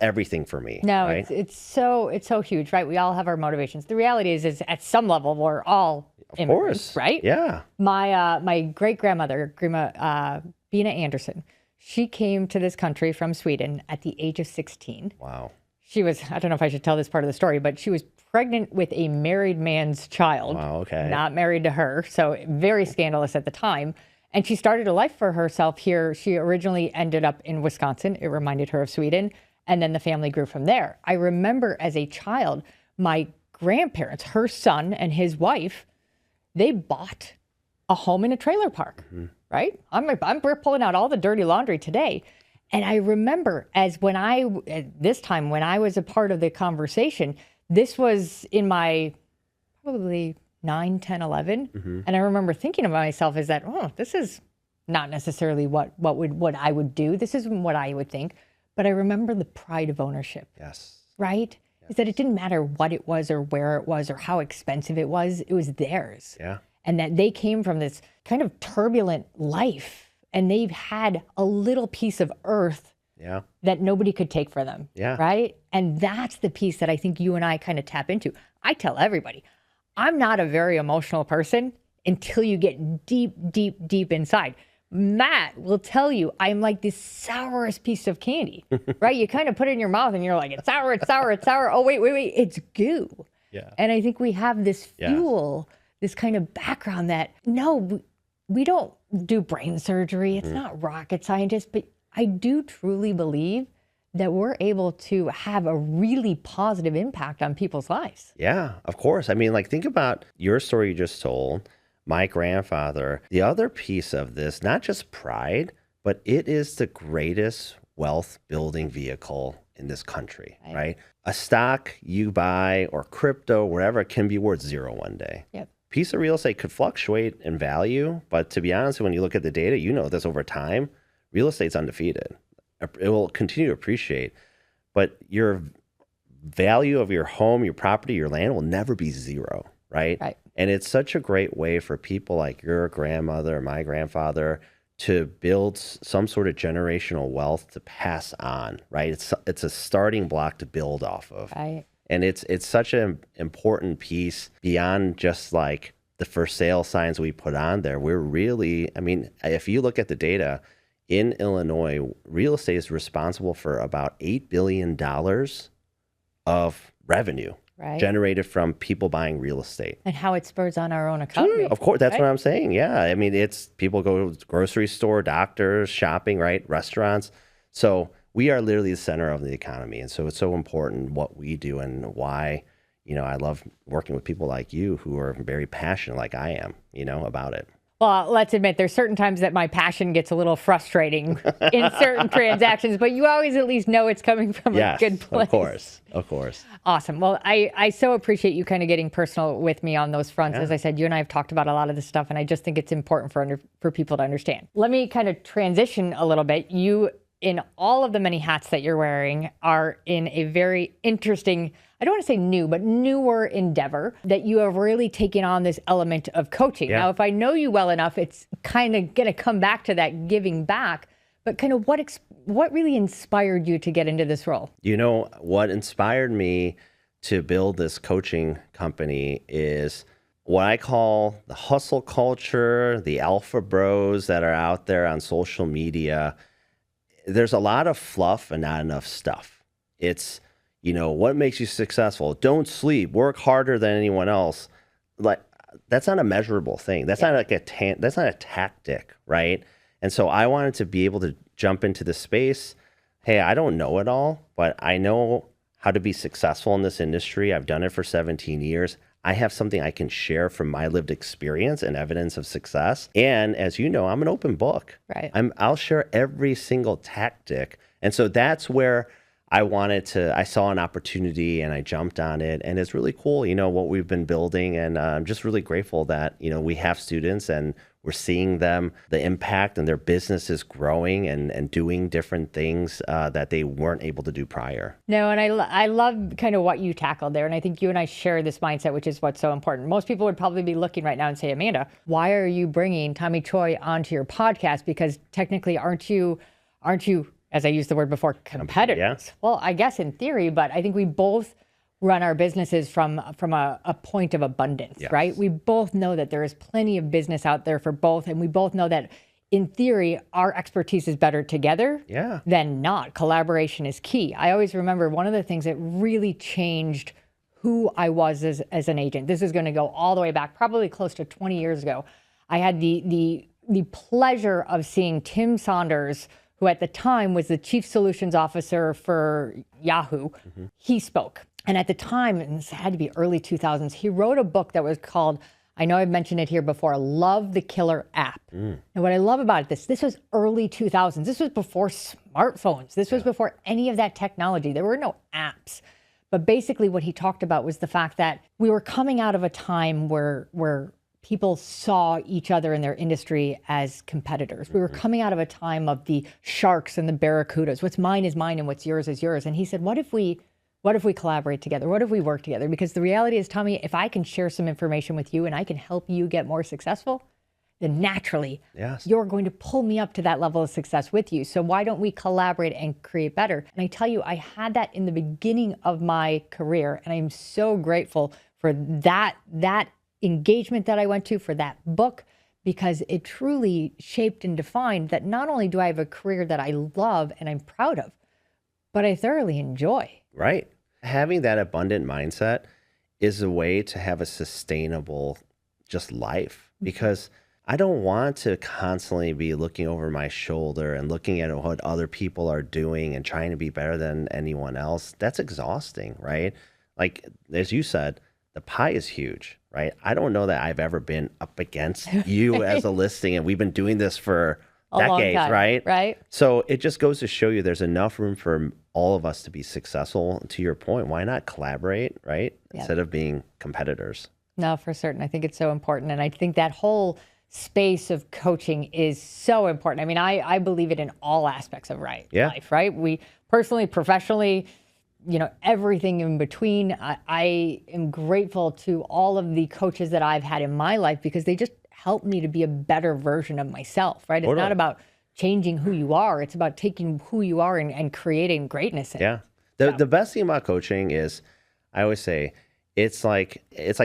everything for me. No, right? it's so huge, right? We all have our motivations. The reality is at some level we're all immigrants, course. right? Yeah. My great grandmother, Bina Anderson, she came to this country from Sweden at the age of 16. Wow. She was, I don't know if I should tell this part of the story, but she was pregnant with a married man's child. Wow, okay. Not married to her. So very scandalous at the time. And she started a life for herself here. She originally ended up in Wisconsin. It reminded her of Sweden. And then the family grew from there. I remember as a child, my grandparents, her son and his wife, they bought a home in a trailer park, right? We're pulling out all the dirty laundry today. And I remember when I was a part of the conversation, this was in my probably 9, 10, 11. And I remember thinking of myself as that, oh, this is not necessarily what I would do. This isn't what I would think. But I remember the pride of ownership. Yes. Right? Yes. Is that it didn't matter what it was or where it was or how expensive it was theirs. Yeah. And that they came from this kind of turbulent life and they've had a little piece of earth that nobody could take for them. Yeah. Right? And that's the piece that I think you and I kind of tap into. I tell everybody, I'm not a very emotional person until you get deep, deep, deep inside. Matt will tell you I'm like the sourest piece of candy, right? You kind of put it in your mouth and you're like, it's sour, it's sour, it's sour. Oh, wait, it's goo. Yeah. And I think we have this fuel, this kind of background that, no, we don't do brain surgery. It's not rocket scientists, but I do truly believe that we're able to have a really positive impact on people's lives. Yeah, of course. I mean, like, think about your story you just told, my grandfather. The other piece of this, not just pride, but it is the greatest wealth building vehicle in this country, right? A stock you buy or crypto, wherever, can be worth zero one day. Yep. Piece of real estate could fluctuate in value, but to be honest, when you look at the data, you know this over time, real estate's undefeated. It will continue to appreciate, but your value of your home, your property, your land will never be zero, right? Right. And it's such a great way for people like your grandmother or my grandfather to build some sort of generational wealth to pass on, right? It's a starting block to build off of. Right. And it's such an important piece beyond just like the for sale signs we put on there. We're really, I mean, if you look at the data, in Illinois, real estate is responsible for about $8 billion of revenue generated from people buying real estate. And how it spurs on our own economy. Of course, that's what I'm saying. Yeah. I mean, it's people go to the grocery store, doctors, shopping, right? Restaurants. So we are literally the center of the economy. And so it's so important what we do and why, you know, I love working with people like you who are very passionate like I am, you know, about it. Well, let's admit there's certain times that my passion gets a little frustrating in certain transactions, but you always at least know it's coming from a good place. Of course. Of course. Awesome. Well, I so appreciate you kind of getting personal with me on those fronts. As I said, you and I have talked about a lot of this stuff, and I just think it's important for people to understand. Let me kind of transition a little bit. You, in all of the many hats that you're wearing, are in a very interesting, I don't want to say new, but newer endeavor that you have really taken on this element of coaching. Yeah. Now, if I know you well enough, it's kind of going to come back to that giving back, but kind of what really inspired you to get into this role? You know, what inspired me to build this coaching company is what I call the hustle culture, the alpha bros that are out there on social media. There's a lot of fluff and not enough stuff. It's, you know, what makes you successful? Don't sleep, work harder than anyone else. Like, that's not a measurable thing. That's not like that's not a tactic, right? And so I wanted to be able to jump into the space. Hey, I don't know it all, but I know how to be successful in this industry. I've done it for 17 years. I have something I can share from my lived experience and evidence of success. And as you know, I'm an open book. Right. I'll share every single tactic. And so that's where I saw an opportunity and I jumped on it. And it's really cool, you know, what we've been building. And I'm just really grateful that, you know, we have students and we're seeing them, the impact, and their business is growing and doing different things that they weren't able to do prior. No, and I love kind of what you tackled there. And I think you and I share this mindset, which is what's so important. Most people would probably be looking right now and say, Amanda, why are you bringing Tommy Choi onto your podcast? Because technically, aren't you, as I used the word before, competitors? Yeah. Well, I guess in theory, but I think we both run our businesses from a point of abundance, Yes. right? We both know that there is plenty of business out there for both. And we both know that in theory, our expertise is better together than not. Collaboration is key. I always remember one of the things that really changed who I was as an agent. This is going to go all the way back, probably close to 20 years ago. I had the pleasure of seeing Tim Saunders, who at the time was the Chief Solutions Officer for Yahoo. Mm-hmm. He spoke. And at the time, and this had to be early 2000s, he wrote a book that was called, I know I've mentioned it here before, Love the Killer App. And what I love about it, this was early 2000s. This was before smartphones. This was before any of that technology. There were no apps. But basically what he talked about was the fact that we were coming out of a time where people saw each other in their industry as competitors. We were coming out of a time of the sharks and the barracudas. What's mine is mine and what's yours is yours. And he said, what if we collaborate together? What if we work together? Because the reality is, Tommy, if I can share some information with you and I can help you get more successful, then naturally you're going to pull me up to that level of success with you. So why don't we collaborate and create better? And I tell you, I had that in the beginning of my career, and I'm so grateful for that engagement that I went to, for that book, because it truly shaped and defined that not only do I have a career that I love and I'm proud of, but I thoroughly enjoy. Right. Having that abundant mindset is a way to have a sustainable just life, because I don't want to constantly be looking over my shoulder and looking at what other people are doing and trying to be better than anyone else. That's exhausting, right? Like, as you said, the pie is huge, right? I don't know that I've ever been up against you as a listing, and we've been doing this for decades, right? Right. So it just goes to show you there's enough room for all of us to be successful. To your point, why not collaborate, right? Instead of being competitors. No, for certain. I think it's so important. And I think that whole space of coaching is so important. I mean, I believe it in all aspects of life, right? We personally, professionally, everything in between. I am grateful to all of the coaches that I've had in my life, because they just help me to be a better version of myself, right? It's not about changing who you are. It's about taking who you are and creating greatness in it. The best thing about coaching is, I always say, it's like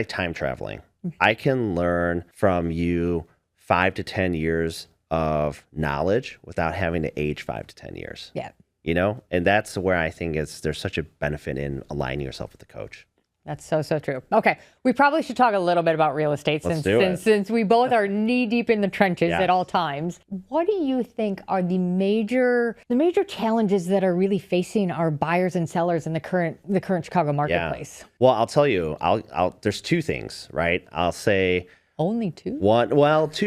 time traveling. I can learn from you 5 to 10 years of knowledge without having to age 5 to 10 years. Yeah. And that's where I think there's such a benefit in aligning yourself with the coach. That's so true. Okay, we probably should talk a little bit about real estate since we both are knee deep in the trenches at all times. What do you think are the major challenges that are really facing our buyers and sellers in the current Chicago marketplace? Well, I'll tell you, there's two things, right? I'll say only two.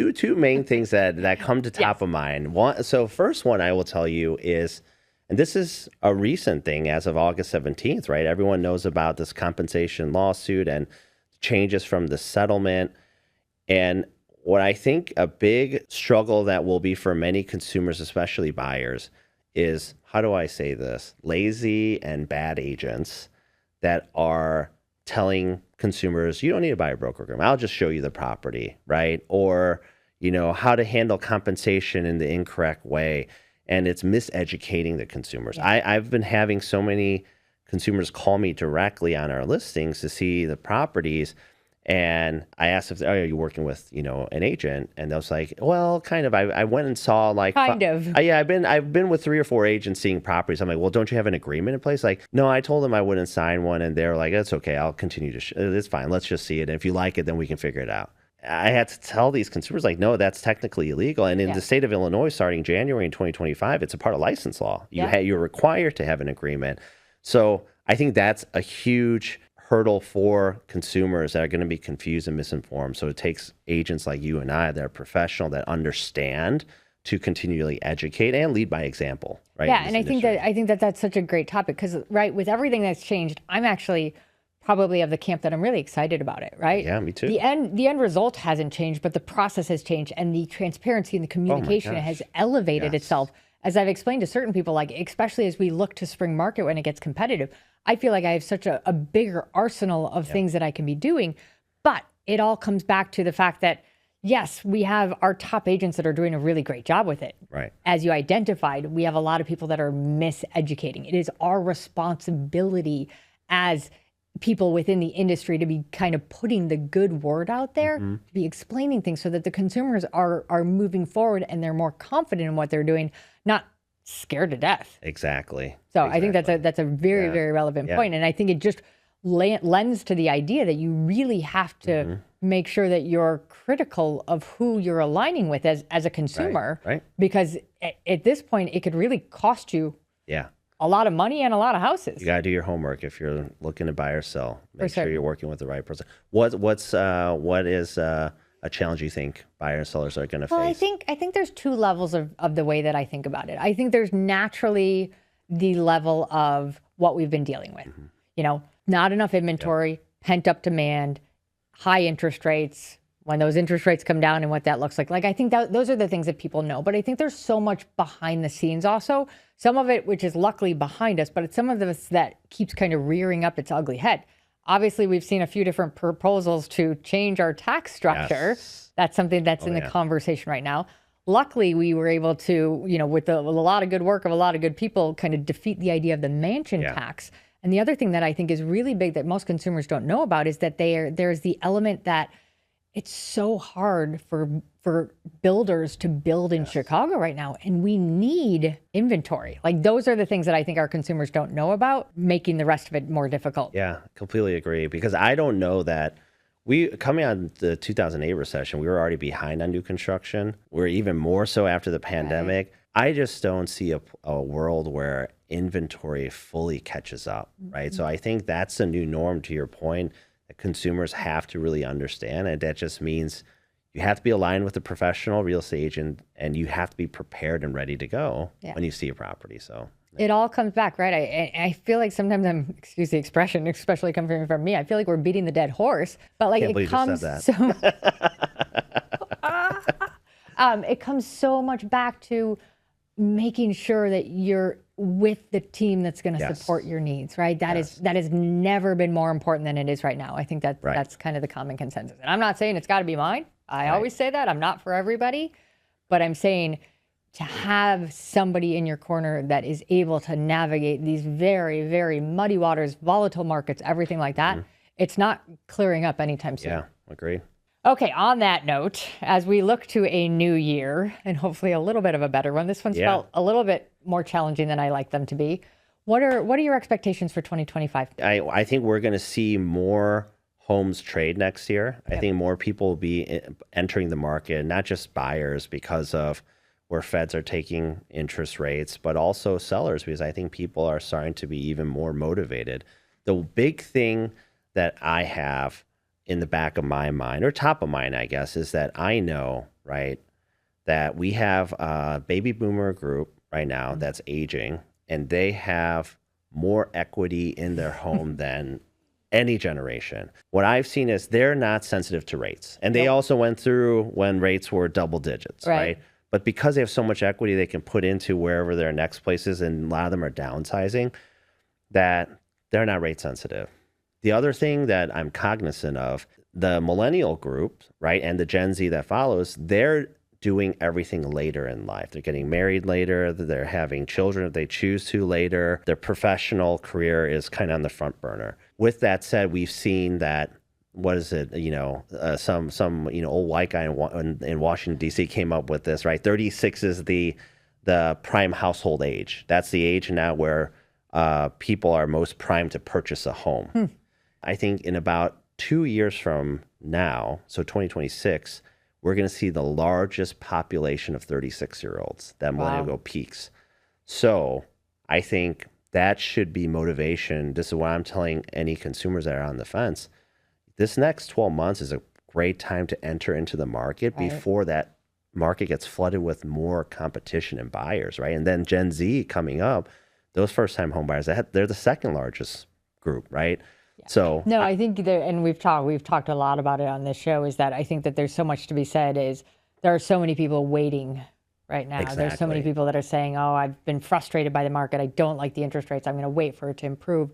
Two main things that come to top of mind. First one I will tell you is, and this is a recent thing as of August 17th, right? Everyone knows about this compensation lawsuit and changes from the settlement. And what I think a big struggle that will be for many consumers, especially buyers, is, how do I say this? Lazy and bad agents that are telling consumers, you don't need to buy a broker agreement. I'll just show you the property, right? Or, how to handle compensation in the incorrect way. And it's miseducating the consumers. I've been having so many consumers call me directly on our listings to see the properties. And I asked if, are you working with, an agent? And they was like, well, kind of. I went and saw I've been with 3 or 4 agents seeing properties. I'm like, well, don't you have an agreement in place? Like, no, I told them I wouldn't sign one. And they're like, that's okay. I'll continue to, it's fine. Let's just see it. And if you like it, then we can figure it out. I had to tell these consumers, like, no, that's technically illegal. And in the state of Illinois, starting January in 2025, it's a part of license law. You're required to have an agreement. So I think that's a huge hurdle for consumers that are going to be confused and misinformed. So it takes agents like you and I that are professional, that understand, to continually educate and lead by example, right? Yeah, and I think that that's such a great topic, because, right, with everything that's changed, I'm actually probably of the camp that I'm really excited about it, right? Yeah, me too. The end result hasn't changed, but the process has changed, and the transparency and the communication has elevated itself. As I've explained to certain people, like, especially as we look to spring market when it gets competitive, I feel like I have such a bigger arsenal of things that I can be doing. But it all comes back to the fact that, yes, we have our top agents that are doing a really great job with it. Right. As you identified, we have a lot of people that are miseducating. It is our responsibility as people within the industry to be kind of putting the good word out there, to be explaining things so that the consumers are moving forward and they're more confident in what they're doing, not scared to death. Exactly. So I think that's a very, very relevant point. And I think it just lends to the idea that you really have to make sure that you're critical of who you're aligning with as a consumer. Right. Because at this point, it could really cost you a lot of money and a lot of houses. You got to do your homework if you're looking to buy or sell. Make sure you're working with the right person. What is a challenge you think buyers and sellers are going to face? Well, I think there's 2 levels of the way that I think about it. I think there's naturally the level of what we've been dealing with. not enough inventory, pent up demand, high interest rates, when those interest rates come down and what that looks like. Like, I think that those are the things that people know, but I think there's so much behind the scenes also. Some of it, which is luckily behind us, but it's some of this that keeps kind of rearing up its ugly head. Obviously, we've seen a few different proposals to change our tax structure. Yes. That's something that's in the conversation right now. Luckily, we were able to, with a lot of good work of a lot of good people, kind of defeat the idea of the mansion tax. And the other thing that I think is really big that most consumers don't know about is that there's the element that it's so hard for builders to build in Chicago right now, and we need inventory. Like, those are the things that I think our consumers don't know about, making the rest of it more difficult. Yeah, completely agree. Because I don't know that coming out of the 2008 recession, we were already behind on new construction. We're even more so after the pandemic. Right. I just don't see a world where inventory fully catches up, right? So I think that's a new norm, to your point, that consumers have to really understand. And that just means you have to be aligned with a professional real estate agent, and you have to be prepared and ready to go when you see a property. So it all comes back, right? I feel like sometimes excuse the expression, especially coming from me, I feel like we're beating the dead horse, but like it comes it comes so much back to making sure that you're with the team that's going to support your needs, right? That has never been more important than it is right now. I think that's kind of the common consensus. And I'm not saying it's got to be mine. I always say that. I'm not for everybody, but I'm saying to have somebody in your corner that is able to navigate these very, very muddy waters, volatile markets, everything like that, it's not clearing up anytime soon. Yeah, agree. Okay, on that note, as we look to a new year and hopefully a little bit of a better one, this one's felt a little bit more challenging than I like them to be. What are your expectations for 2025? I think we're going to see more homes trade next year. I think more people will be entering the market, not just buyers because of where feds are taking interest rates, but also sellers, because I think people are starting to be even more motivated. The big thing that I have in the back of my mind, or top of mind, I guess, is that I know, right, that we have a baby boomer group right now that's aging, and they have more equity in their home than any generation. What I've seen is they're not sensitive to rates. And they also went through when rates were double digits, right? But because they have so much equity they can put into wherever their next place is, and a lot of them are downsizing, that they're not rate sensitive. The other thing that I'm cognizant of, the millennial group, right, and the Gen Z that follows, they're doing everything later in life. They're getting married later. They're having children if they choose to later. Their professional career is kind of on the front burner. With that said, we've seen that, what is it, some old white guy in Washington, D.C. came up with this, right? 36 is the prime household age. That's the age now where people are most primed to purchase a home. I think in about 2 years from now, so 2026, we're going to see the largest population of 36-year-olds. That millennial go peaks. So I think that should be motivation. This is what I'm telling any consumers that are on the fence. This next 12 months is a great time to enter into the market before that market gets flooded with more competition and buyers, right? And then Gen Z coming up, those first-time home buyers, they're the second largest group, right? So no, I think and we've talked a lot about it on this show, is that I think that there's so much to be said. Is there are so many people waiting right now. Exactly. There's so many people that are saying, oh, I've been frustrated by the market. I don't like the interest rates. I'm going to wait for it to improve.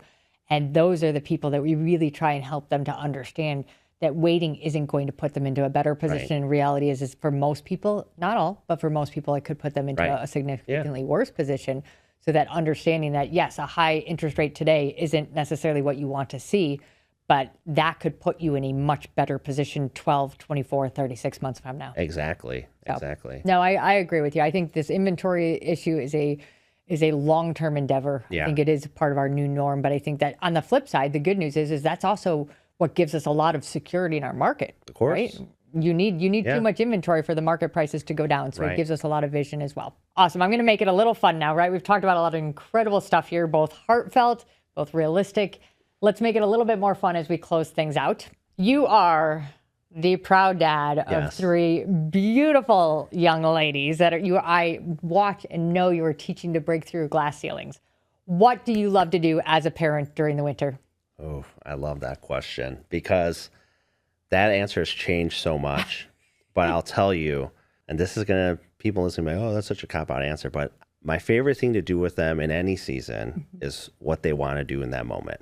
And those are the people that we really try and help them to understand that waiting isn't going to put them into a better position. In reality is for most people, not all, but for most people, it could put them into a significantly worse position. So that understanding that, yes, a high interest rate today isn't necessarily what you want to see, but that could put you in a much better position 12, 24, 36 months from now. Exactly. No, I agree with you. I think this inventory issue is a long-term endeavor. I think it is part of our new norm. But I think that on the flip side, the good news is that's also what gives us a lot of security in our market. Of course. Right? You need too much inventory for the market prices to go down. So it gives us a lot of vision as well. Awesome. I'm going to make it a little fun now, right? We've talked about a lot of incredible stuff here, both heartfelt, both realistic. Let's make it a little bit more fun as we close things out. You are the proud dad of three beautiful young ladies that I watch and know you are teaching to break through glass ceilings. What do you love to do as a parent during the winter? Oh, I love that question because that answer has changed so much. But I'll tell you, and this is going to, people listening to me, oh, that's such a cop-out answer. But my favorite thing to do with them in any season is what they want to do in that moment.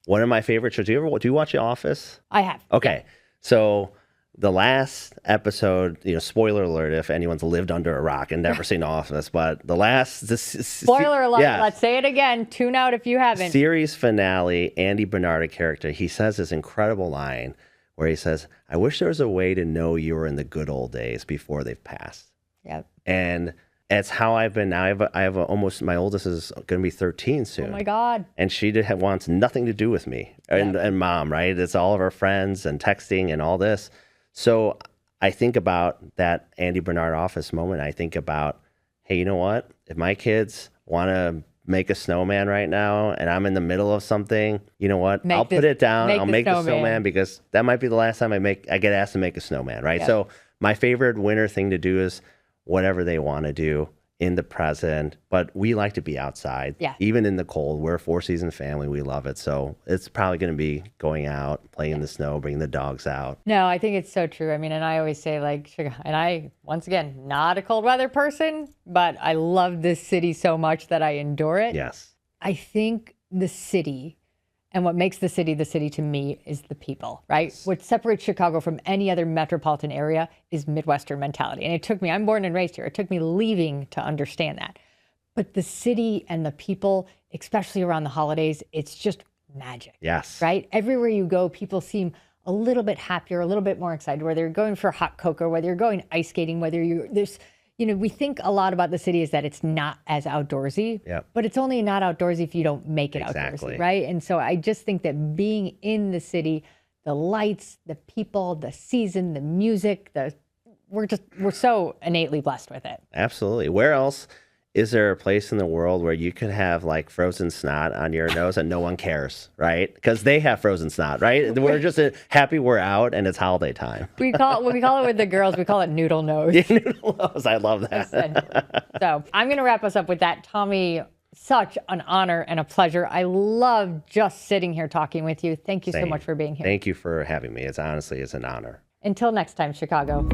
One of my favorite shows, do you watch The Office? I have. Okay. So the last episode, spoiler alert if anyone's lived under a rock and never seen The Office, but the last... Spoiler alert, let's say it again. Tune out if you haven't. Series finale, Andy Bernard character, he says this incredible line where he says, I wish there was a way to know you were in the good old days before they've passed. Yep. And it's how I've been now. I have almost, my oldest is going to be 13 soon. Oh my God. And she wants nothing to do with me and mom, right? It's all of our friends and texting and all this. So I think about that Andy Bernard Office moment. I think about, hey, you know what? If my kids want to make a snowman right now and I'm in the middle of something, you know what? I'll put it down. I'll make the snowman because that might be the last time I get asked to make a snowman, right? Yeah. So my favorite winter thing to do is whatever they want to do in the present, but we like to be outside, even in the cold. We're a 4-season family. We love it. So it's probably going to be going out, playing in the snow, bringing the dogs out. No, I think it's so true. I mean, and I always say and I, once again, not a cold weather person, but I love this city so much that I endure it. Yes. I think the city and what makes the city to me is the people, right? Yes. What separates Chicago from any other metropolitan area is Midwestern mentality. And it took me, I'm born and raised here, it took me leaving to understand that. But the city and the people, especially around the holidays, it's just magic. Yes. Right? Everywhere you go, people seem a little bit happier, a little bit more excited, whether you're going for hot cocoa, whether you're going ice skating, we think a lot about the city is that it's not as outdoorsy, but it's only not outdoorsy if you don't make it outdoorsy, right? And so I just think that being in the city, the lights, the people, the season, the music, we're so innately blessed with it. Absolutely. Where else is there a place in the world where you could have like frozen snot on your nose and no one cares, right? Because they have frozen snot, right? We're just happy we're out and it's holiday time. We call it with the girls, we call it noodle nose. Yeah, noodle nose. I love that. So I'm going to wrap us up with that. Tommy, such an honor and a pleasure. I love just sitting here talking with you. Thank you so much for being here. Thank you for having me. It's an honor. Until next time, Chicago.